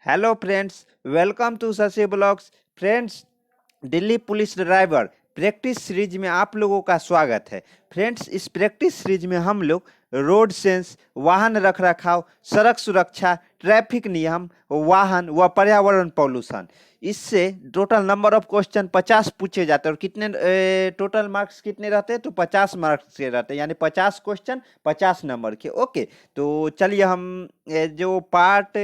Hello friends, welcome to Shashi blogs. Friends, Delhi police driver practice series में आप लोगों का स्वागत है। फ्रेंड्स, इस प्रैक्टिस सीरीज में हम लोग रोड सेंस, वाहन रखरखाव, सड़क सुरक्षा, ट्रैफिक नियम, वाहन व पर्यावरण पॉल्यूशन, इससे टोटल नंबर ऑफ क्वेश्चन 50 पूछे जाते हैं। और कितने टोटल मार्क्स कितने रहते हैं? तो 50 मार्क्स के रहते हैं, यानी 50 क्वेश्चन 50 नंबर के। ओके, तो चलिए हम जो पार्ट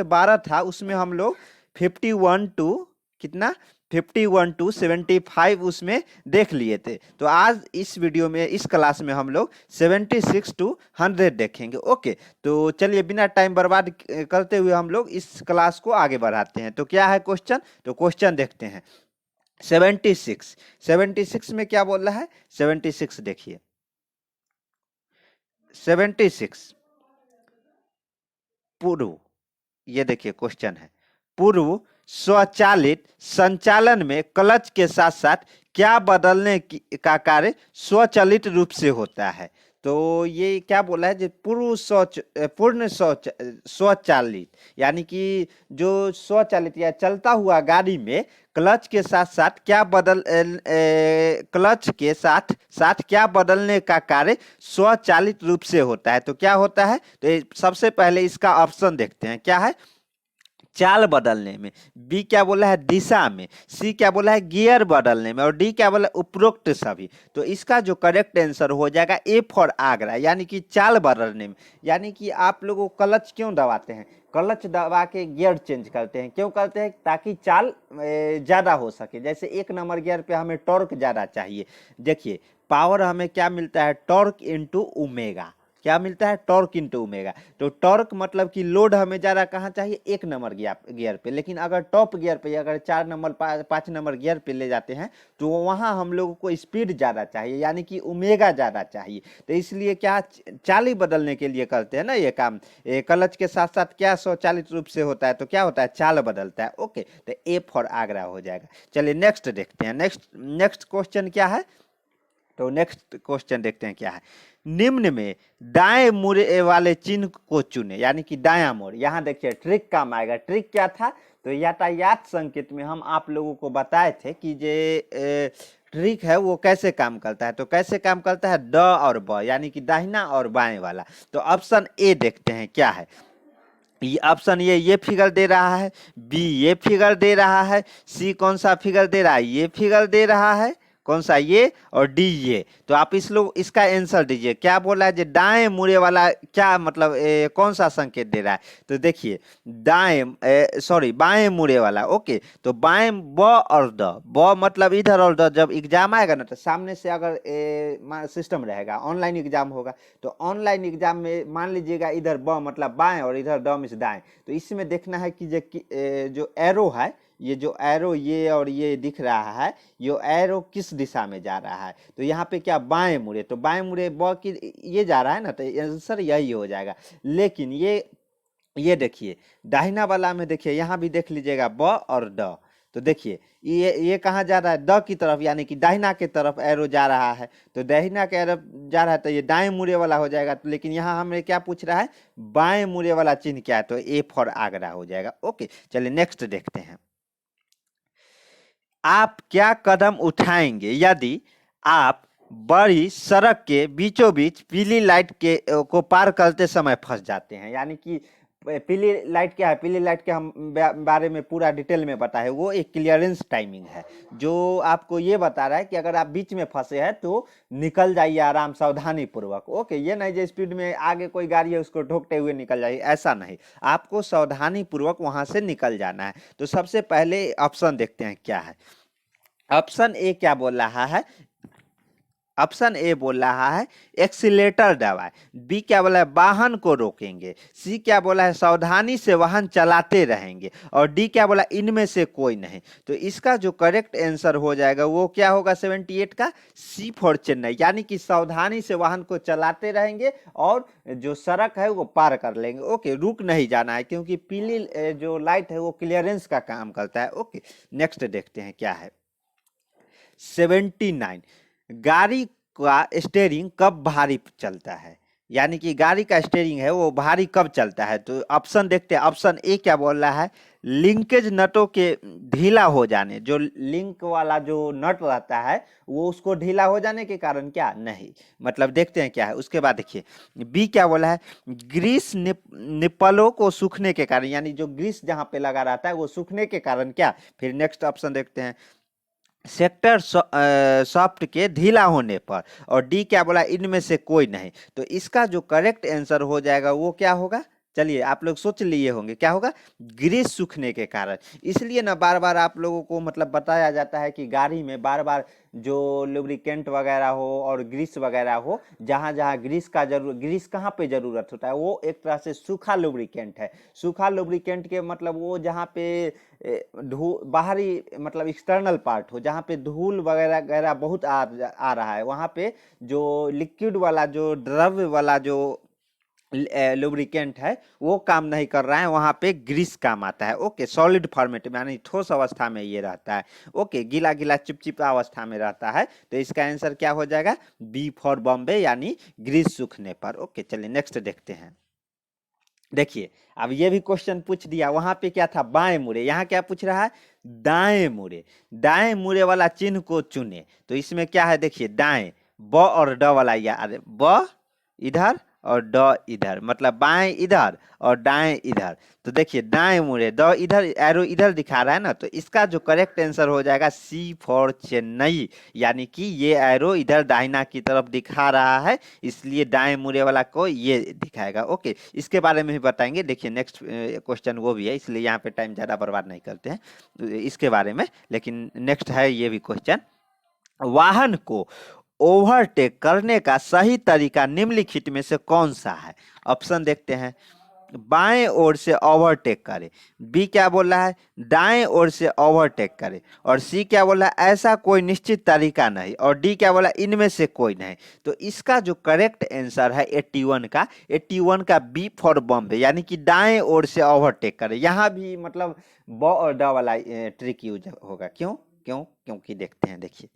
12 था उसमें हम लोग 51 टू कितना 51 टू 75 उसमें देख लिए थे। तो आज इस वीडियो में, इस क्लास में हम लोग 76 टू 100 देखेंगे। ओके, तो चलिए बिना टाइम बर्बाद करते हुए हम लोग इस क्लास को आगे बढ़ाते हैं। तो क्या है क्वेश्चन? तो क्वेश्चन देखते हैं। 76 में क्या बोल रहा है? 76 देखिए। 76 पूर्व, ये देखिए क्वेश्चन है, पूर्व स्वचालित संचालन में क्लच के साथ साथ क्या बदलने का कार्य स्वचालित रूप से होता है? तो ये क्या बोला है? जो पूर्ण स्वचालित, यानी कि जो स्वचालित या चलता हुआ गाड़ी में क्लच के साथ साथ क्या क्लच के साथ साथ क्या बदलने का कार्य स्वचालित रूप से होता है? तो क्या होता है? तो सबसे पहले इसका ऑप्शन देखते हैं, क्या है? चाल बदलने में। बी क्या बोला है? दिशा में। सी क्या बोला है? गियर बदलने में। और डी क्या बोला? उपरोक्त सभी। तो इसका जो करेक्ट आंसर हो जाएगा ए फॉर आगरा, यानी कि चाल बदलने में। यानी कि आप लोगों क्लच क्यों दबाते हैं? क्लच दबा के गियर चेंज करते हैं। क्यों करते हैं? ताकि चाल ज्यादा हो सके। जैसे 1 नंबर गियर पे हमें टॉर्क ज्यादा चाहिए। देखिए, पावर हमें क्या मिलता है? Torque into omega. क्या मिलता है? Torque into omega. तो टॉर्क मतलब कि लोड हमें ज्यादा कहाँ चाहिए? 1 नंबर गियर पे। लेकिन अगर टॉप गियर पे, अगर 4 नंबर 5 नंबर गियर पे ले जाते हैं तो वहां हम लोगों को स्पीड ज्यादा चाहिए, यानी कि ओमेगा ज्यादा चाहिए। तो इसलिए क्या चाल बदलने के लिए करते हैं ना ये काम। क्लच के साथ साथ क्या स्वचालित रूप से होता है? तो क्या होता है? चाल बदलता है। ओके, तो ए फॉर आगरा हो जाएगा। चलिए नेक्स्ट देखते हैं। नेक्स्ट क्वेश्चन क्या है? तो नेक्स्ट क्वेश्चन देखते हैं क्या है। निम्न में दाएं मुड़े वाले चिन्ह को चुने, यानी कि दायां मोड़। यहां देखिए ट्रिक काम आएगा। ट्रिक क्या था? तो यातायात संकेत में हम आप लोगों को बताए थे कि जे ट्रिक है वो कैसे काम करता है। तो कैसे काम करता है? द और ब, यानी कि दाहिना और बाएं वाला। तो ऑप्शन ए देखते हैं क्या है। ये ऑप्शन ये फिगर दे रहा है, बी ये फिगर दे रहा है, सी कौन सा फिगर दे रहा है? ये फिगर दे रहा है। कौन सा? ये। और डी ये। तो आप इसका आंसर दीजिए। क्या बोला है? जो दाएं मुड़े वाला क्या मतलब कौन सा संकेत दे रहा है? तो देखिए, बाएं मुड़े वाला। ओके, तो बाएं ब और द। ब मतलब इधर, और द जब एग्जाम आएगा ना तो सामने से अगर सिस्टम रहेगा, ऑनलाइन एग्जाम होगा, तो ऑनलाइन एग्जाम में मान लीजिएगा इधर ब मतलब बाएं और इधर द मीन्स दाएं। तो इसमें देखना है कि जो एरो है, ये जो एरो ये और ये दिख रहा है, ये एरो किस दिशा में जा रहा है? तो यहाँ पे क्या बाएं मुड़े, तो बाएं मुड़े ब की ये जा रहा है ना, तो आंसर यही हो जाएगा। लेकिन ये देखिए दाहिना वाला में, देखिए यहाँ भी देख लीजिएगा ब और द। तो देखिए ये कहाँ जा रहा है? द की तरफ, यानी कि दाहिना के तरफ एरो जा रहा है। तो दाहिना के एरो जा रहा है तो ये दाएं मुड़े वाला हो जाएगा। तो लेकिन यहाँ हमें क्या पूछ रहा है? बाएं मुड़े वाला चिन्ह क्या है? तो ए फॉर आगरा हो जाएगा। ओके, चलिए नेक्स्ट देखते हैं। आप क्या कदम उठाएंगे यदि आप बड़ी सड़क के बीचों बीच पीली लाइट को पार करते समय फंस जाते हैं? यानी कि पीली लाइट क्या है? पीली लाइट के हम बारे में पूरा डिटेल में बताए। वो एक क्लियरेंस टाइमिंग है जो आपको ये बता रहा है कि अगर आप बीच में फंसे हैं तो निकल जाइए आराम, सावधानी पूर्वक। ओके, ये नहीं जो स्पीड में आगे कोई गाड़ी है उसको ठोकते हुए निकल जाइए, ऐसा नहीं। आपको सावधानी पूर्वक वहां से निकल जाना है। तो सबसे पहले ऑप्शन देखते हैं क्या है। ऑप्शन ए क्या बोल रहा है? ऑप्शन ए बोल रहा है एक्सीलेटर दबाए। बी क्या बोला है? वाहन को रोकेंगे। सी क्या बोला है? सावधानी से वाहन चलाते रहेंगे। और डी क्या बोला? इनमें से कोई नहीं। तो इसका जो करेक्ट आंसर हो जाएगा वो क्या होगा? 78 का सी फॉर चेन्नई, यानी कि सावधानी से वाहन को चलाते रहेंगे और जो सड़क है वो पार कर लेंगे। ओके, रुक नहीं जाना है क्योंकि पीली जो लाइट है वो क्लियरेंस का काम करता है। ओके, नेक्स्ट देखते हैं क्या है। 79, गाड़ी का स्टेयरिंग कब भारी चलता है? यानी कि गाड़ी का स्टीयरिंग है वो भारी कब चलता है? तो ऑप्शन देखते हैं। ऑप्शन ए क्या बोल रहा है? लिंकेज नटों के ढीला हो जाने, जो लिंक वाला जो नट रहता है वो उसको ढीला हो जाने के कारण क्या? नहीं। मतलब देखते हैं क्या है उसके बाद। देखिए बी क्या बोला है? ग्रीस निप्पलों को सूखने के कारण, यानी जो ग्रीस जहां पे लगा रहता है वो सूखने के कारण क्या? फिर नेक्स्ट ऑप्शन देखते हैं, सेक्टर सॉफ्ट के ढीला होने पर। और डी क्या बोला? इनमें से कोई नहीं। तो इसका जो करेक्ट आंसर हो जाएगा वो क्या होगा? चलिए आप लोग सोच लिए होंगे क्या होगा? ग्रीस सूखने के कारण। इसलिए ना बार बार आप लोगों को मतलब बताया जाता है कि गाड़ी में बार बार जो लुब्रिकेंट वगैरह हो और ग्रीस वगैरह हो, जहां जहां ग्रीस का जरूर, ग्रीस कहाँ पे जरूरत होता है? वो एक तरह से सूखा लुब्रिकेंट है। सूखा लुब्रिकेंट के मतलब वो जहाँ पे बाहरी मतलब एक्सटर्नल पार्ट हो, जहाँ पे धूल वगैरह वगैरह बहुत आ रहा है, वहाँ पे जो लिक्विड वाला जो द्रव्य वाला जो लुब्रिकेंट है वो काम नहीं कर रहा है, वहां पे ग्रीस काम आता है। ओके, सॉलिड फॉर्मेट में यानी ठोस अवस्था में ये रहता है। ओके, गीला गीला चिपचिपा अवस्था में रहता है। तो इसका आंसर क्या हो जाएगा? बी फॉर बॉम्बे, यानी ग्रीस सूखने पर। ओके चलिए नेक्स्ट देखते हैं। देखिए अब ये भी क्वेश्चन पूछ दिया, वहां पे क्या था? बाएं मुड़े। यहाँ क्या पूछ रहा है? दाएं मुड़े। दाएं मुड़े वाला चिन्ह को चुने। तो इसमें क्या है? देखिए दाएं, ब और ड वाला, यार ब इधर और ड इधर, मतलब बाएं इधर और दाएं इधर। तो देखिए दाएं मुड़े, द इधर, एरो इधर दिखा रहा है ना, तो इसका जो करेक्ट आंसर हो जाएगा सी फॉर चेन्नई। यानी कि ये एरो इधर दाहिना की तरफ दिखा रहा है, इसलिए दाएं मुड़े वाला को ये दिखाएगा। ओके, इसके बारे में भी बताएंगे। देखिए नेक्स्ट क्वेश्चन वो भी है, इसलिए यहाँ पे टाइम ज़्यादा बर्बाद नहीं करते हैं इसके बारे में। लेकिन नेक्स्ट है ये भी क्वेश्चन, वाहन को ओवरटेक करने का सही तरीका निम्नलिखित में से कौन सा है? ऑप्शन देखते हैं। बाएं ओर से ओवरटेक करे। बी क्या बोल रहा है? दाएं ओर से ओवरटेक करे। और सी क्या बोल रहा है? ऐसा कोई निश्चित तरीका नहीं। और डी क्या बोला? इनमें से कोई नहीं। तो इसका जो करेक्ट आंसर है 81 का, 81 का बी फॉर बॉम्बे, यानी कि दाएं ओर से ओवरटेक करे। यहाँ भी मतलब ब और ड वाला ट्रिक यूज होगा। क्यों? क्योंकि देखते हैं। देखिए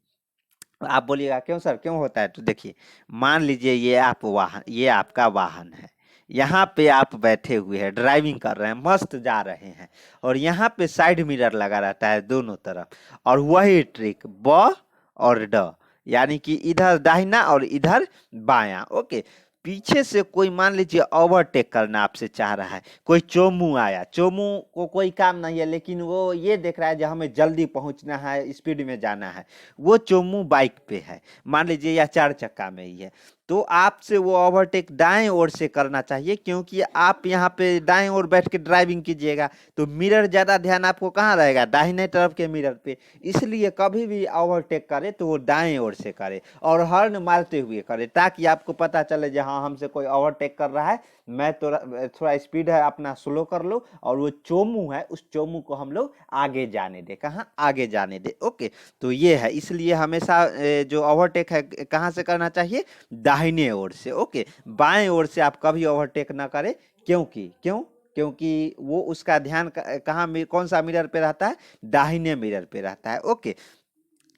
आप बोलिएगा क्यों सर, क्यों होता है? तो देखिए मान लीजिए ये आपका वाहन है, यहाँ पे आप बैठे हुए हैं, ड्राइविंग कर रहे हैं, मस्त जा रहे हैं, और यहाँ पे साइड मिरर लगा रहता है दोनों तरफ। और वही ट्रिक ब और ड, यानी कि इधर दाहिना और इधर बायां। ओके, पीछे से कोई मान लीजिए ओवरटेक करना आपसे चाह रहा है, कोई चोमू आया, चोमू को कोई काम नहीं है, लेकिन वो ये देख रहा है जो हमें जल्दी पहुंचना है, स्पीड में जाना है। वो चोमू बाइक पे है, मान लीजिए या चार चक्का में ही है। तो आपसे वो ओवरटेक दाएं ओर से करना चाहिए, क्योंकि आप यहाँ पे दाएं ओर बैठ के ड्राइविंग कीजिएगा तो मिरर ज्यादा ध्यान आपको कहाँ रहेगा? दाहिने तरफ के मिरर पे। इसलिए कभी भी ओवरटेक करे तो वो दाएं ओर से करे और हॉर्न मारते हुए करे, ताकि आपको पता चले कि हाँ हमसे कोई ओवरटेक कर रहा है, मैं तो थोड़ा स्पीड है अपना स्लो कर लो, और वो चोमू है उस चोमू को हम लोग आगे जाने दे। कहाँ आगे जाने दे? ओके, तो ये है, इसलिए हमेशा जो ओवरटेक है कहाँ से करना चाहिए? दाहिने ओर से। ओके, बाएं ओर से आप कभी ओवरटेक ना करें। क्योंकि वो उसका ध्यान कहाँ में, कौन सा मिरर पे रहता है? दाहिने मिरर पे रहता है। ओके,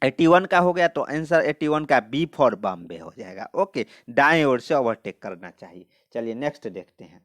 81 का हो गया, तो आंसर 81 का बी फॉर बॉम्बे हो जाएगा। ओके, दाएं ओर से ओवरटेक करना चाहिए। चलिए नेक्स्ट देखते हैं।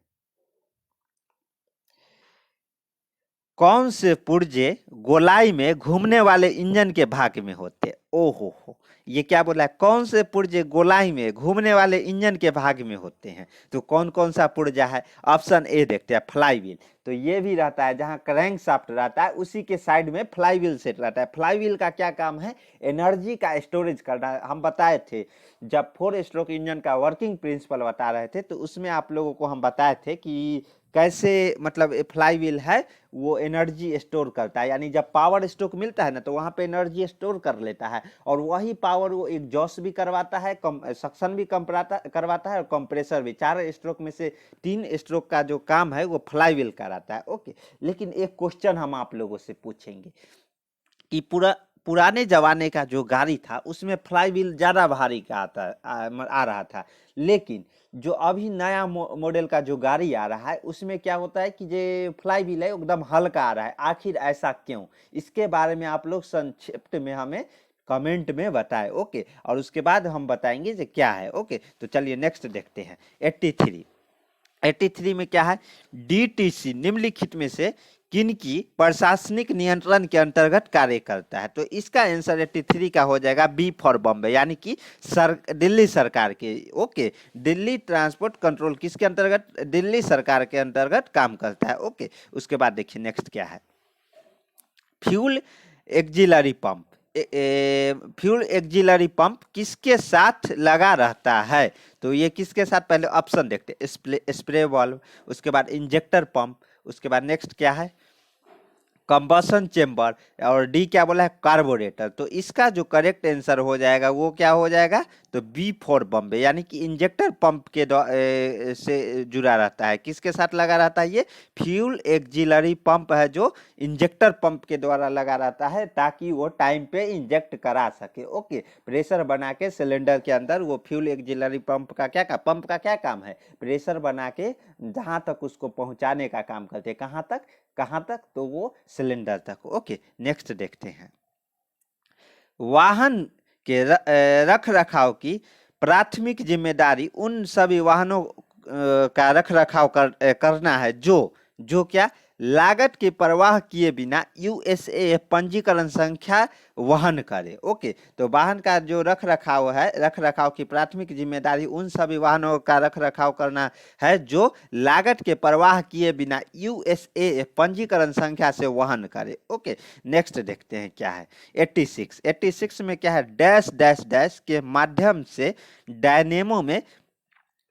कौन से पुर्जे गोलाई में घूमने वाले इंजन के भाग में होते? ओहो हो, ये क्या बोला है? कौन से पुर्जे गोलाई में घूमने वाले इंजन के भाग में होते हैं? तो कौन कौन सा पुर्जा है? ऑप्शन ए देखते हैं, फ्लाई व्हील। तो ये भी रहता है, जहां क्रैंक शाफ्ट रहता है उसी के साइड में फ्लाई व्हील सेट रहता है। फ्लाई व्हील का क्या काम है? एनर्जी का स्टोरेज करना है। हम बताए थे जब 4 स्ट्रोक इंजन का वर्किंग प्रिंसिपल बता रहे थे, तो उसमें आप लोगों को हम बताए थे कि कैसे मतलब फ्लाई व्हील है वो एनर्जी स्टोर करता है। यानी जब पावर स्ट्रोक मिलता है ना, तो वहां पे एनर्जी स्टोर कर लेता है, और वही पावर वो एग्जॉस्ट भी करवाता है, सक्शन भी करवाता है, और कंप्रेसर भी। 4 स्ट्रोक में से 3 स्ट्रोक का जो काम है वो फ्लाई व्हील कराता है। ओके, लेकिन एक क्वेश्चन हम आप लोगों से पूछेंगे कि पुराने जमाने का जो गाड़ी था उसमें फ्लाई व्हील ज्यादा भारी का आ रहा था, लेकिन जो अभी नया मॉडल का जो गाड़ी आ रहा है उसमें क्या होता है कि जो फ्लाई व्हील है एकदम हल्का आ रहा है। आखिर ऐसा क्यों? इसके बारे में आप लोग संक्षिप्त में हमें कमेंट में बताएं। ओके, और उसके बाद हम बताएंगे कि क्या है। ओके, तो चलिए नेक्स्ट देखते हैं। 83 83 में क्या है, डीटीसी निम्नलिखित में से किनकी प्रशासनिक नियंत्रण के अंतर्गत कार्य करता है। तो इसका आंसर 83 का हो जाएगा बी फॉर बॉम्बे, यानी कि दिल्ली सरकार के। ओके, दिल्ली ट्रांसपोर्ट कंट्रोल किसके अंतर्गत, दिल्ली सरकार के अंतर्गत काम करता है। ओके, उसके बाद देखिए नेक्स्ट क्या है, fuel axillary pump. Fuel axillary pump किसके साथ लगा रहता है। तो ये किसके साथ, पहले ऑप्शन देखते हैं, स्प्रे वाल्व, उसके बाद इंजेक्टर पंप, उसके बाद नेक्स्ट क्या है, कंबसन चेम्बर, और डी क्या बोला है, कार्बोरेटर। तो इसका जो करेक्ट आंसर हो जाएगा वो क्या हो जाएगा, तो बी फॉर बॉम्बे, यानी कि इंजेक्टर पंप के से जुड़ा रहता है। किसके साथ लगा रहता है, ये फ्यूल एक्जिलरी पंप है जो इंजेक्टर पंप के द्वारा लगा रहता है, ताकि वो टाइम पे इंजेक्ट करा सके। ओके, प्रेशर बना के सिलेंडर के अंदर वो फ्यूल एक्जिलरी पंप का क्या काम है, प्रेशर बना के जहां तक उसको पहुंचाने का काम करते हैं। कहां तक, तो वो सिलेंडर तक। ओके, नेक्स्ट देखते हैं, वाहन के रख रखाव की प्राथमिक जिम्मेदारी उन सभी वाहनों का रख रखाव करना है जो क्या, लागत की परवाह किए बिना यूएसए पंजीकरण संख्या वहन करे। ओके, तो वाहन का जो रख रखाव की प्राथमिक जिम्मेदारी उन सभी वाहनों का रख रखाव करना है जो लागत के परवाह किए बिना यूएसए पंजीकरण संख्या से वहन करे। ओके, नेक्स्ट देखते हैं क्या है, 86 में क्या है, डैश डैश डैश के माध्यम से डायनेमो में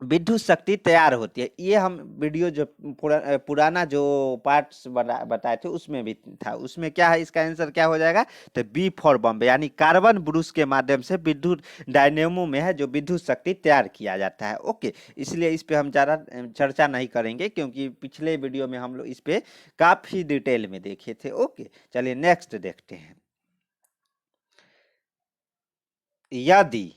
विद्युत शक्ति तैयार होती है। ये हम वीडियो जो पुराना जो पार्ट्स बताए थे उसमें भी था। उसमें क्या है, इसका आंसर क्या हो जाएगा, तो बी फॉर बॉम्बे, यानी कार्बन ब्रूस के माध्यम से विद्युत डायनेमो में है जो विद्युत शक्ति तैयार किया जाता है। ओके, इसलिए इस पे हम ज़्यादा चर्चा नहीं करेंगे, क्योंकि पिछले वीडियो में हम लोग इस पे काफी डिटेल में देखे थे। ओके, चलिए नेक्स्ट देखते हैं, यदि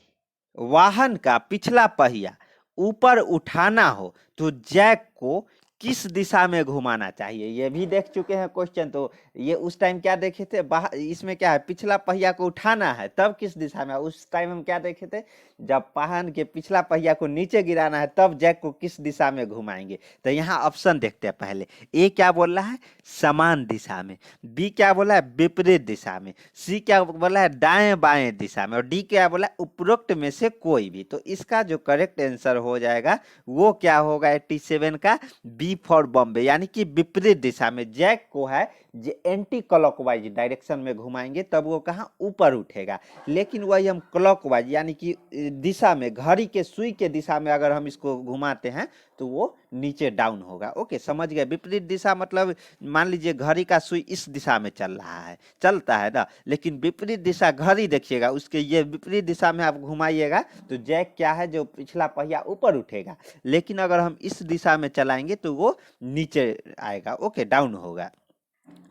वाहन का पिछला पहिया ऊपर उठाना हो तो जैक को किस दिशा में घुमाना चाहिए। ये भी देख चुके हैं क्वेश्चन। तो ये उस टाइम क्या देखे थे, इसमें क्या है, पिछला पहिया को उठाना है तब किस दिशा में, उस टाइम हम क्या देखे थे, जब वाहन के पिछला पहिया को नीचे गिराना है तब जैक को किस दिशा में घुमाएंगे। तो यहाँ ऑप्शन देखते हैं पहले, ए क्या बोल रहा है, समान दिशा में, बी क्या बोला है, विपरीत दिशा में, सी क्या बोला है, दाएं बाएं दिशा में, और डी क्या बोला है, उपरोक्त में से कोई भी। तो इसका जो करेक्ट आंसर हो जाएगा वो क्या होगा, 87 का बी फॉर बॉम्बे, यानी कि विपरीत दिशा में। जैक को है जो एंटी क्लॉकवाइज डायरेक्शन में घुमाएंगे तब वो कहाँ, ऊपर उठेगा। लेकिन वही हम क्लॉकवाइज यानी कि दिशा में, घड़ी के सुई के दिशा में अगर हम इसको घुमाते हैं तो वो नीचे डाउन होगा। ओके, समझ गए। विपरीत दिशा मतलब मान लीजिए घड़ी का सुई इस दिशा में चलता है ना, लेकिन विपरीत दिशा घड़ी देखिएगा उसके, ये विपरीत दिशा में आप घुमाइएगा तो जैक क्या है, जो पिछला पहिया ऊपर उठेगा। लेकिन अगर हम इस दिशा में चलाएंगे तो वो नीचे आएगा। ओके, डाउन होगा।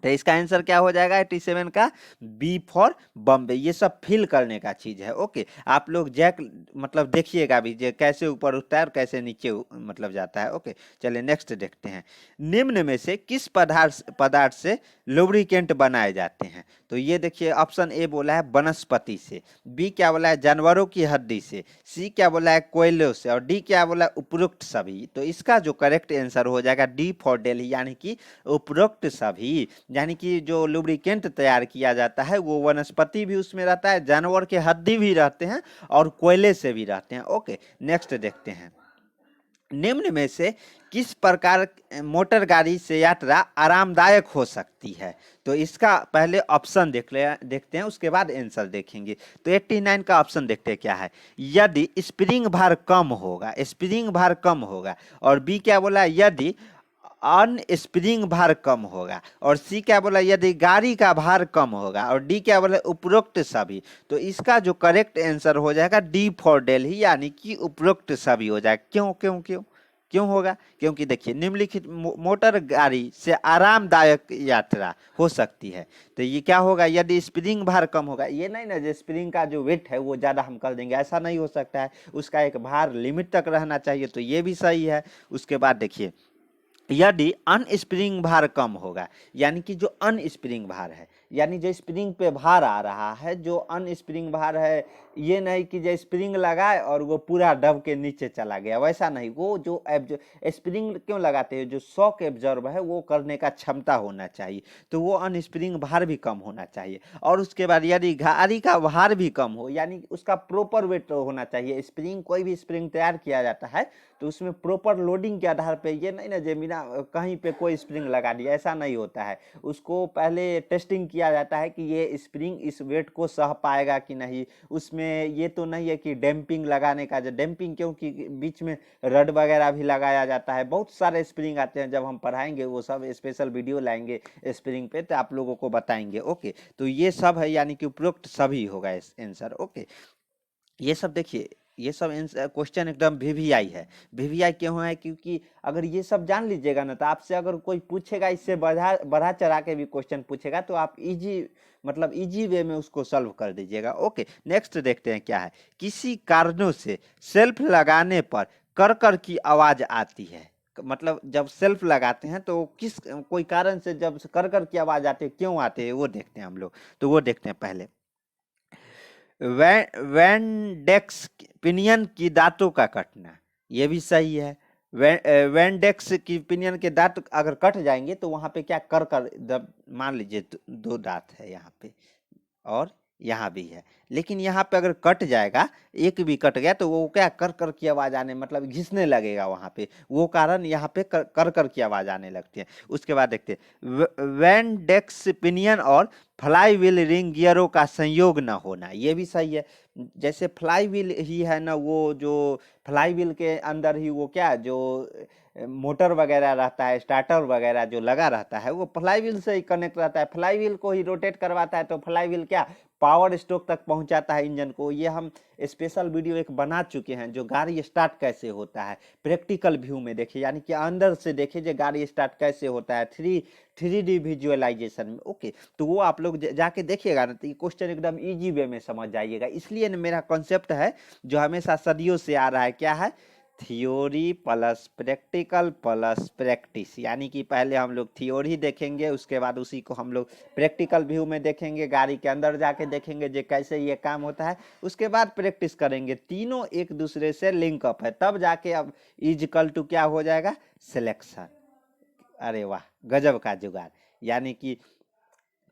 तो इसका आंसर क्या हो जाएगा, 87 का बी फॉर बॉम्बे। ये सब फिल करने का चीज है। ओके, आप लोग जैक मतलब देखिएगा भी जे कैसे ऊपर उठता है और कैसे नीचे मतलब जाता है। ओके, चलिए नेक्स्ट देखते हैं, निम्न में से किस पदार्थ से लुब्रिकेंट बनाए जाते हैं। तो ये देखिए ऑप्शन ए बोला है वनस्पति से, बी क्या बोला है जानवरों की हड्डी से, सी क्या बोला है कोयलों से, और डी क्या बोला है उपरोक्त सभी। तो इसका जो करेक्ट आंसर हो जाएगा डी फॉर दिल्ली, यानी कि उपरोक्त सभी। यानी कि जो लुब्रिकेंट तैयार किया जाता है वो वनस्पति भी उसमें रहता है, जानवर के हड्डी भी रहते हैं और कोयले से भी रहते हैं। ओके, नेक्स्ट देखते हैं, निम्न में से किस प्रकार मोटर गाड़ी से यात्रा आरामदायक हो सकती है। तो इसका पहले ऑप्शन देखते हैं, उसके बाद आंसर देखेंगे। तो 89 का ऑप्शन देखते हैं क्या है, यदि स्प्रिंग भार कम होगा, और बी क्या बोला, यदि स्प्रिंग भार कम होगा, और सी क्या बोला, यदि गाड़ी का भार कम होगा, और डी क्या बोला, उपरोक्त सभी। तो इसका जो करेक्ट आंसर हो जाएगा डी फॉर दिल्ली, यानी कि उपरोक्त सभी हो जाएगा। क्यों होगा, क्योंकि देखिए निम्नलिखित मोटर गाड़ी से आरामदायक यात्रा हो सकती है। तो ये क्या होगा, यदि स्प्रिंग भार कम होगा। ये नहीं ना जो स्प्रिंग का जो वेट है वो ज़्यादा हम कर देंगे, ऐसा नहीं हो सकता है। उसका एक भार लिमिट तक रहना चाहिए। तो ये भी सही है। उसके बाद देखिए, यदि अनस्प्रिंग भार कम होगा, यानी कि जो अनस्प्रिंग भार है, यानी जो स्प्रिंग पे भार आ रहा है, जो अनस्प्रिंग भार है, ये नहीं कि जो स्प्रिंग लगाए और वो पूरा दब के नीचे चला गया, वैसा नहीं। वो जो स्प्रिंग क्यों लगाते हैं, जो शॉक एब्जॉर्ब है वो करने का क्षमता होना चाहिए, तो वो अनस्प्रिंग भार भी कम होना चाहिए। और उसके बाद यदि गाड़ी का भार भी कम हो, यानी उसका प्रॉपर वेट होना चाहिए। स्प्रिंग, कोई भी स्प्रिंग तैयार किया जाता है तो उसमें प्रॉपर लोडिंग के आधार पे, ये नहीं ना जे बिना कहीं पे कोई स्प्रिंग लगा दिया, ऐसा नहीं होता है। उसको पहले टेस्टिंग किया जाता है कि ये स्प्रिंग इस वेट को सह पाएगा कि नहीं। उसमें ये तो नहीं है कि डैम्पिंग लगाने का, जो डैम्पिंग, क्योंकि बीच में रड वगैरह भी लगाया जाता है, बहुत सारे स्प्रिंग आते हैं, जब हम पढ़ाएंगे वो सब स्पेशल वीडियो लाएंगे स्प्रिंग पे तो आप लोगों को बताएंगे। ओके, तो ये सब है, यानी कि उपरोक्त सभी होगा आंसर। ओके, ये सब देखिए, ये सब क्वेश्चन एकदम वीवीआई है। वीवीआई क्यों है, क्योंकि अगर ये सब जान लीजिएगा ना, तो आपसे अगर कोई पूछेगा, इससे बढ़ा चढ़ा के भी क्वेश्चन पूछेगा, तो आप इजी, मतलब इजी वे में उसको सॉल्व कर दीजिएगा। ओके, नेक्स्ट देखते हैं क्या है। किसी कारणों से सेल्फ लगाने पर कर कर की आवाज आती है। मतलब जब सेल्फ लगाते हैं तो किस कोई कारण से जब कर कर की आवाज आती है, क्यों आते हैं वो देखते हैं हम लोग। तो वो देखते हैं पहले। वेंडेक्स पिनियन की दांतों का कटना, ये भी सही है। वेंडेक्स की पिनियन के दांत अगर कट जाएंगे तो वहां पे क्या कर कर, मान लीजिए दो दांत है यहाँ पे और यहाँ भी है, लेकिन यहाँ पे अगर कट जाएगा, एक भी कट गया, तो वो क्या कर कर की आवाज आने, मतलब घिसने लगेगा वहां पे, वो कारण यहाँ पे कर कर की आवाज आने लगती है। उसके बाद देखते हैं वेंडेक्स पिनियन और फ्लाई व्हील रिंग गियरों का संयोग न होना, ये भी सही है। जैसे फ्लाई व्हील ही है ना, वो जो फ्लाई व्हील के अंदर ही वो क्या, जो मोटर वगैरह रहता है, स्टार्टर वगैरह जो लगा रहता है, वो फ्लाई व्हील से ही कनेक्ट रहता है, फ्लाई व्हील को ही रोटेट करवाता है, तो फ्लाई व्हील क्या पावर स्ट्रोक तक पहुंचाता है इंजन को। ये हम स्पेशल वीडियो एक बना चुके हैं, जो गाड़ी स्टार्ट कैसे होता है प्रैक्टिकल व्यू में देखिए, यानी कि अंदर से देखिए जो गाड़ी स्टार्ट कैसे होता है, थ्री डी विजुअलाइजेशन में। ओके, तो वो आप लोग जाके देखिएगा ना, तो ये क्वेश्चन एकदम इजी वे में समझ जाइएगा। इसलिए ना मेरा कॉन्सेप्ट है जो हमेशा सदियों से आ रहा है, क्या है, theory plus practical plus practice, यानी कि पहले हम लोग थियोरी देखेंगे, उसके बाद उसी को हम लोग प्रैक्टिकल व्यू में देखेंगे, गाड़ी के अंदर जाके देखेंगे जो कैसे ये काम होता है, उसके बाद प्रैक्टिस करेंगे। तीनों एक दूसरे से लिंक अप है, तब जाके अब इजकल टू क्या हो जाएगा, सिलेक्शन। अरे वाह, गजब का जुगाड़। यानी कि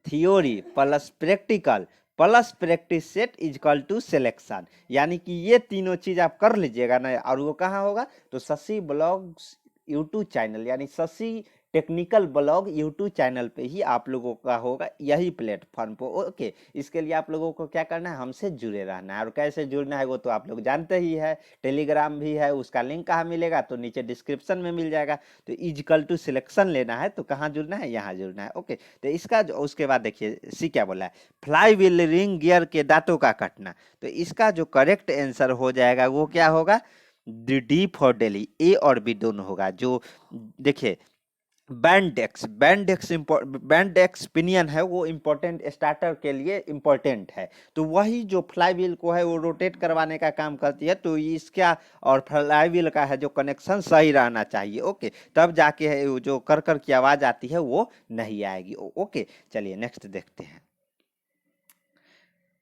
theory plus practical plus practice set is equal to selection, यानी कि ये तीनों चीज आप कर लीजिएगा ना, और वो कहाँ होगा, तो शशि ब्लॉग्स यूट्यूब चैनल, यानी Shashi technical blog YouTube channel पे ही आप लोगों का होगा, यही प्लेटफॉर्म पर। ओके, इसके लिए आप लोगों को क्या करना है, हमसे जुड़े रहना है, और कैसे जुड़ना है वो तो आप लोग जानते ही है। टेलीग्राम भी है, उसका लिंक कहाँ मिलेगा, तो नीचे डिस्क्रिप्शन में मिल जाएगा। तो इजकल टू सिलेक्शन लेना है तो कहाँ जुड़ना है, यहाँ जुड़ना है। ओके, तो इसका उसके बाद देखिए सी क्या बोला है, फ्लाई व्हील रिंग गियर के दांतों का कटना, तो इसका जो करेक्ट आंसर हो जाएगा वो क्या होगा, डी फॉर डेली, ए और बी दोनों होगा। जो देखिए बैंडेक्स पिनियन है, वो इम्पोर्टेंट स्टार्टर के लिए इम्पोर्टेंट है, तो वही जो फ्लाई व्हील को है वो रोटेट करवाने का काम करती है, तो इसका और फ्लाई व्हील का है जो कनेक्शन सही रहना चाहिए। ओके, तब जाके है वो जो कर कर की आवाज आती है वो नहीं आएगी। ओके, चलिए नेक्स्ट देखते हैं।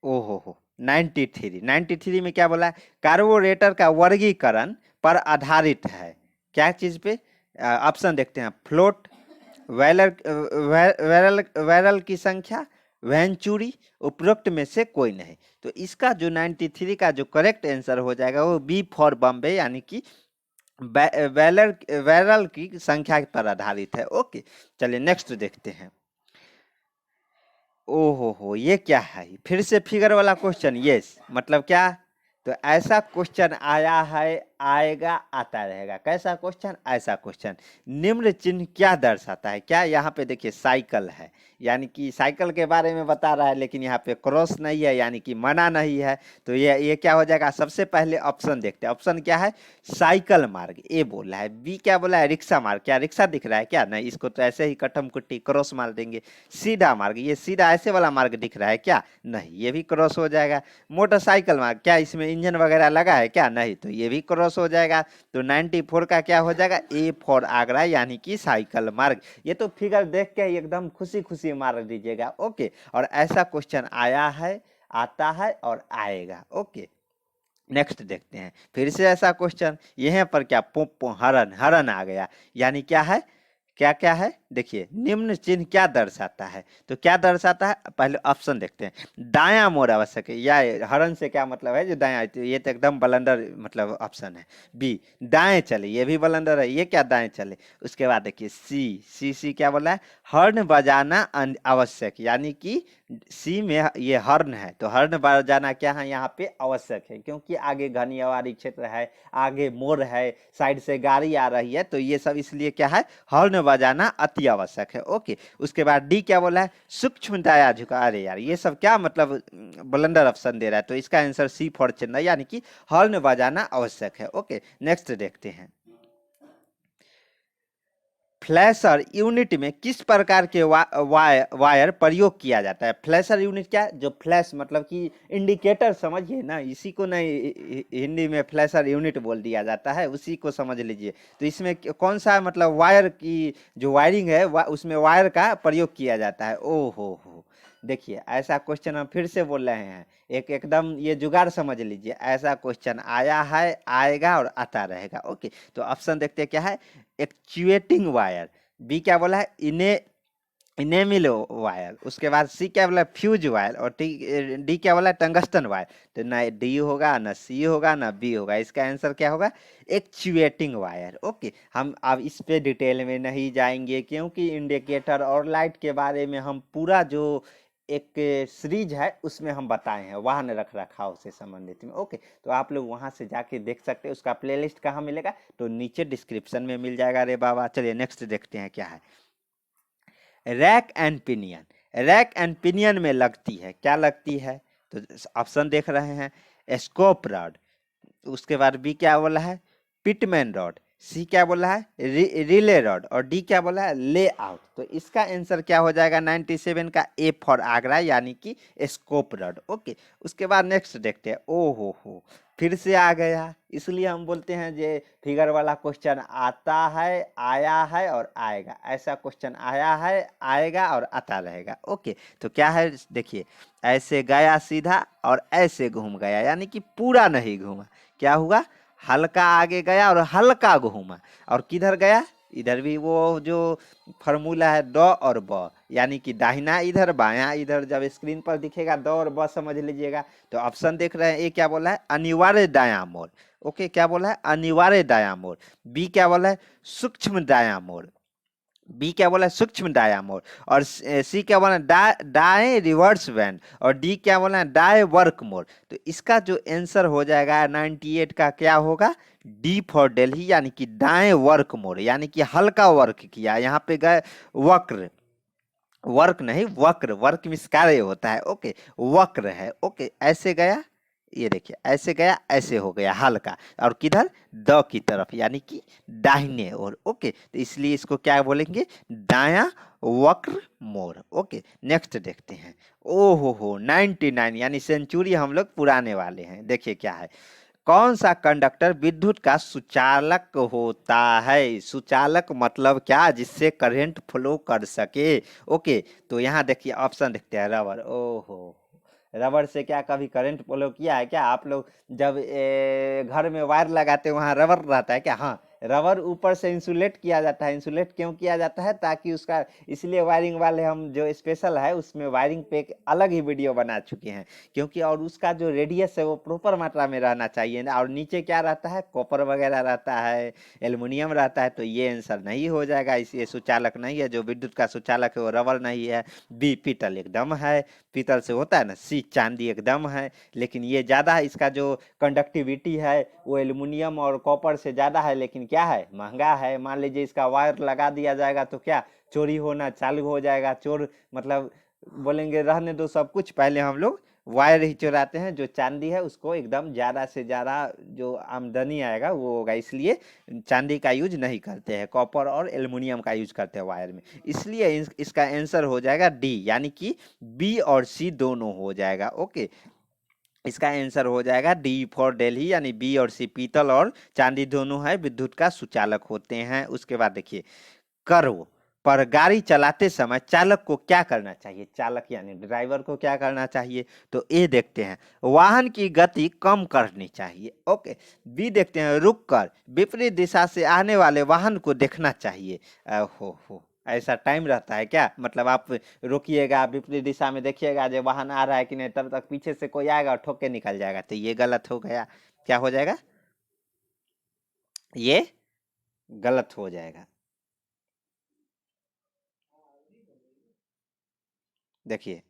ओहो 93 में क्या बोला है, कार्बोरेटर का वर्गीकरण पर आधारित है, क्या चीज पे, ऑप्शन देखते हैं, फ्लोट, वैरल की संख्या, वेंचुरी, उपरोक्त में से कोई नहीं। तो इसका जो 93 का जो करेक्ट आंसर हो जाएगा वो बी फॉर बॉम्बे, यानी कि वैरल की संख्या पर आधारित है। ओके, चलिए नेक्स्ट देखते हैं। ओहो ये क्या है, फिर से फिगर वाला क्वेश्चन, यस मतलब क्या, तो ऐसा क्वेश्चन आया है, आएगा, आता रहेगा। कैसा क्वेश्चन, ऐसा क्वेश्चन। निम्न चिन्ह क्या दर्शाता है, क्या यहाँ पे देखिए साइकिल है, यानी कि साइकिल के बारे में बता रहा है, लेकिन यहाँ पे क्रॉस नहीं है, यानी कि मना नहीं है, तो ये क्या हो जाएगा। सबसे पहले ऑप्शन देखते हैं, ऑप्शन क्या है, साइकिल मार्ग, ए बोल रहा है। बी क्या बोला है, रिक्शा मार्ग, क्या रिक्शा दिख रहा है क्या, नहीं, इसको तो ऐसे ही कटम कुट्टी क्रॉस मार देंगे। सीधा मार्ग, ये सीधा ऐसे वाला मार्ग दिख रहा है क्या, नहीं, ये भी क्रॉस हो जाएगा। मोटरसाइकिल मार्ग, क्या इसमें इंजन वगैरह लगा है क्या, नहीं, तो ये भी क्रॉस क्रॉस हो जाएगा तो 94 का क्या हो जाएगा, ए फॉर आगरा यानी कि साइकिल मार्ग। ये तो फिगर देख के एकदम खुशी खुशी मार दीजिएगा। ओके, और ऐसा क्वेश्चन आया है, आता है और आएगा। ओके, नेक्स्ट देखते हैं फिर से ऐसा क्वेश्चन। यहाँ पर क्या हरण, हरण आ गया, यानी क्या है, क्या क्या है, देखिए निम्न चिन्ह क्या दर्शाता है, तो क्या दर्शाता है, पहले ऑप्शन देखते हैं। दायां मोड़ आवश्यक है, या हरण से क्या मतलब है, जो दायां, तो ये तो एकदम बलंदर मतलब ऑप्शन है। बी, दाएं चले, ये भी बलंदर है, ये क्या दाएं चले। उसके बाद देखिए सी क्या बोला है, हर्न बजाना आवश्यक, यानी कि सी में ये हर्न है, तो हर्न बजाना क्या है यहाँ पे आवश्यक है, क्योंकि आगे घनियावाड़ी क्षेत्र है, आगे मोड़ है, साइड से गाड़ी आ रही है, तो ये सब इसलिए क्या है, हॉर्न बजाना अति आवश्यक है। ओके, उसके बाद डी क्या बोला है, सूक्ष्म दाया झुका। अरे यार ये सब क्या मतलब ब्लंडर ऑप्शन दे रहा है, तो इसका आंसर सी फॉर चेन्नई, यानी कि हॉर्न बजाना आवश्यक है। ओके, नेक्स्ट देखते हैं। फ्लैशर यूनिट में किस प्रकार के वायर प्रयोग किया जाता है। फ्लैशर यूनिट क्या, जो फ्लैश मतलब कि इंडिकेटर समझिए ना, इसी को ना हिंदी में फ्लैशर यूनिट बोल दिया जाता है, उसी को समझ लीजिए। तो इसमें कौन सा मतलब वायर की जो वायरिंग है उसमें वायर का प्रयोग किया जाता है। ओ हो, देखिए ऐसा क्वेश्चन हम फिर से बोल रहे हैं, एकदम ये जुगाड़ समझ लीजिए, ऐसा क्वेश्चन आया है, आएगा और आता रहेगा। ओके, तो ऑप्शन देखते हैं क्या है, एक्चुएटिंग वायर, बी क्या बोला है, इनेमिल वायर, उसके बाद सी क्या बोला, फ्यूज वायर, और डी क्या बोला, टंगस्टन वायर। तो ना डी होगा, ना सी होगा, ना बी होगा, इसका आंसर क्या होगा, एक्चुएटिंग वायर। ओके, हम अब इस पे डिटेल में नहीं जाएंगे, क्योंकि इंडिकेटर और लाइट के बारे में हम पूरा जो एक सीरीज है उसमें हम बताए हैं, वाहन रख रखाव से संबंधित में। ओके, तो आप लोग वहां से जाके देख सकते हैं, उसका प्लेलिस्ट कहाँ मिलेगा, तो नीचे डिस्क्रिप्शन में मिल जाएगा रे बाबा। चलिए नेक्स्ट देखते हैं क्या है, rack and pinion. Rack and pinion में लगती है, क्या लगती है, तो ऑप्शन देख रहे हैं, स्कोप रॉड, उसके बाद बी क्या बोला है, पिटमैन रॉड, सी क्या बोला है, रिले रॉड, और डी क्या बोला है, लेआउट। तो इसका आंसर क्या हो जाएगा 97 का, ए फॉर आगरा, यानी कि स्कोप रॉड। ओके, उसके बाद नेक्स्ट देखते हैं। ओ हो, फिर से आ गया, इसलिए हम बोलते हैं जे फिगर वाला क्वेश्चन आता है, आया है और आएगा, ऐसा क्वेश्चन आया है, आएगा और आता रहेगा। ओके, तो क्या है देखिए, ऐसे गया सीधा और ऐसे घूम गया, यानी कि पूरा नहीं घूमा, क्या हुआ, हल्का आगे गया और हल्का घूमा, और किधर गया, इधर भी वो जो फॉर्मूला है द और ब, यानी कि दाहिना इधर बायां इधर, जब स्क्रीन पर दिखेगा द और ब समझ लीजिएगा। तो ऑप्शन देख रहे हैं, ए क्या बोला है, अनिवार्य दायां मोड़। ओके, क्या बोला है, अनिवार्य दायां मोड़। बी क्या बोला है, सूक्ष्म दायां मोड़, बी क्या बोला है, सूक्ष्म दायां मोड़, और सी क्या बोला है, दाएं रिवर्स बैंड, और डी क्या बोला है, दाएं वर्क मोड़। तो इसका जो आंसर हो जाएगा 98 का क्या होगा, डी फॉर दिल्ली, यानी कि दाएं वर्क मोड़, यानी कि हल्का वर्क किया, यहाँ पे गए वक्र, वर्क नहीं वक्र, वर्क मिस कार्य होता है। ओके, वक्र है। ओके, ऐसे गया, ये देखिए ऐसे गया, ऐसे हो गया हल्का, और किधर, द की तरफ, यानी कि दाहिने ओर। ओके, तो इसलिए इसको क्या बोलेंगे, दाया वक्र मोड़। ओके, नेक्स्ट देखते हैं। ओ हो 99, यानी सेंचुरी हम लोग पुराने वाले हैं। देखिए क्या है, कौन सा कंडक्टर विद्युत का सुचालक होता है। सुचालक मतलब क्या, जिससे करंट फ्लो कर सके। ओके, तो यहाँ देखिए ऑप्शन देखते हैं, रबर। ओहो, रबर से क्या कभी करंट फ्लो किया है क्या आप लोग, जब घर में वायर लगाते हैं वहाँ रबर रहता है क्या, हाँ रबर ऊपर से इंसुलेट किया जाता है। इंसुलेट क्यों किया जाता है, ताकि उसका, इसलिए वायरिंग वाले हम जो स्पेशल है उसमें वायरिंग पे एक अलग ही वीडियो बना चुके हैं, क्योंकि और उसका जो रेडियस है वो प्रॉपर मात्रा में रहना चाहिए, और नीचे क्या रहता है, कॉपर वगैरह रहता है, एल्युमिनियम रहता है, तो ये आंसर नहीं हो जाएगा, इसलिए सुचालक नहीं है, जो विद्युत का सुचालक है वो रबर नहीं है। बी पीतल एकदम है, पीतल से होता है ना। सी चांदी एकदम है, लेकिन ये ज़्यादा है, इसका जो कंडक्टिविटी है वो एल्युमिनियम और कॉपर से ज़्यादा है, लेकिन क्या है, महंगा है। मान लीजिए इसका वायर लगा दिया जाएगा तो क्या चोरी होना चालू हो जाएगा, चोर मतलब बोलेंगे रहने दो सब कुछ, पहले हम लोग वायर ही चुराते हैं। जो चांदी है उसको एकदम ज़्यादा से ज़्यादा जो आमदनी आएगा वो होगा, इसलिए चांदी का यूज नहीं करते हैं, कॉपर और एल्युमिनियम का यूज करते हैं वायर में। इसलिए इसका आंसर हो जाएगा डी, यानी कि बी और सी दोनों हो जाएगा। ओके, इसका आंसर हो जाएगा डी फॉर दिल्ली, यानी बी और सी, पीतल और चांदी दोनों है विद्युत का सुचालक होते हैं। उसके बाद देखिए, कर्व पर गाड़ी चलाते समय चालक को क्या करना चाहिए? चालक यानी ड्राइवर को क्या करना चाहिए? तो ए देखते हैं, वाहन की गति कम करनी चाहिए। ओके। बी देखते हैं, रुककर विपरीत दिशा से आने वाले वाहन को देखना चाहिए। हो ऐसा टाइम रहता है क्या? मतलब आप रोकिएगा, विपरीत दिशा में देखिएगा जो वाहन आ रहा है कि नहीं, तब तक पीछे से कोई आएगा और ठोक के निकल जाएगा, तो ये गलत हो गया। क्या हो जाएगा? ये गलत हो जाएगा। देखिए,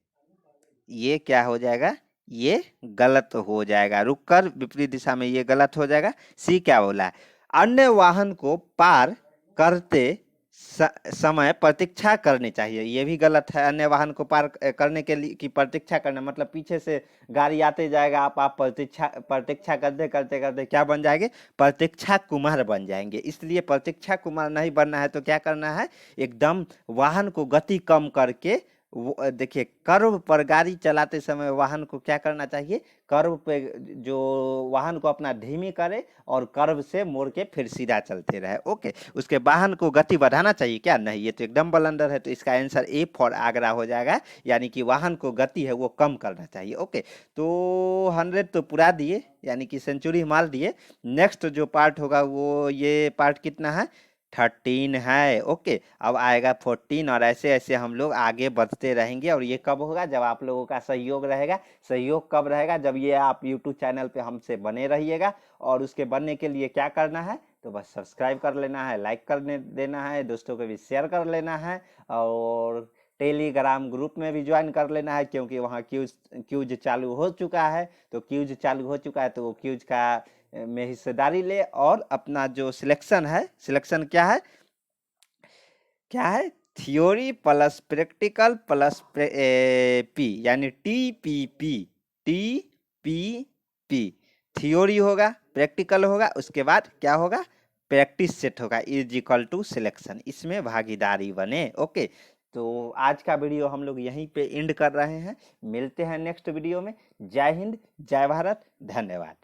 ये क्या हो जाएगा? ये गलत हो जाएगा। रुककर विपरीत दिशा में, ये गलत हो जाएगा। सी क्या बोला है? अन्य वाहन को पार करते समय प्रतीक्षा करनी चाहिए, ये भी गलत है। अन्य वाहन को पार करने के लिए की प्रतीक्षा करना मतलब पीछे से गाड़ी आते जाएगा, आप प्रतीक्षा प्रतीक्षा करते करते करते क्या बन जाएंगे? प्रतीक्षा कुमार बन जाएंगे। इसलिए प्रतीक्षा कुमार नहीं बनना है तो क्या करना है? एकदम वाहन को गति कम करके, देखिए, कर्व पर गाड़ी चलाते समय वाहन को क्या करना चाहिए? कर्व पे जो वाहन को अपना धीमी करे और कर्व से मोड़ के फिर सीधा चलते रहे। ओके। उसके वाहन को गति बढ़ाना चाहिए क्या? नहीं, ये तो एकदम बलंदर है। तो इसका आंसर ए फॉर आगरा हो जाएगा, यानी कि वाहन को गति है वो कम करना चाहिए। ओके। तो 100 तो पूरा दिए, यानी कि सेंचुरी मार दिए। नेक्स्ट जो पार्ट होगा वो, ये पार्ट कितना है? 13 है। ओके। अब आएगा 14, और ऐसे ऐसे हम लोग आगे बढ़ते रहेंगे। और ये कब होगा? जब आप लोगों का सहयोग रहेगा। सहयोग कब रहेगा? जब ये आप यूट्यूब चैनल पे हमसे बने रहिएगा। और उसके बनने के लिए क्या करना है? तो बस सब्सक्राइब कर लेना है, लाइक करने देना है, दोस्तों को भी शेयर कर लेना है, और टेलीग्राम ग्रुप में भी ज्वाइन कर लेना है, क्योंकि वहाँ क्यूज चालू हो चुका है। तो क्यूज चालू हो चुका है तो वो क्यूज का में हिस्सेदारी ले, और अपना जो सिलेक्शन है, सिलेक्शन क्या है? क्या है? Theory plus practical plus P, यानी TPP। TPP थ्योरी होगा, प्रैक्टिकल होगा, उसके बाद क्या होगा? प्रैक्टिस सेट होगा, इज इक्वल टू सिलेक्शन। इसमें भागीदारी बने। ओके। तो आज का वीडियो हम लोग यहीं पे एंड कर रहे हैं। मिलते हैं नेक्स्ट वीडियो में। जय हिंद, जय भारत, धन्यवाद।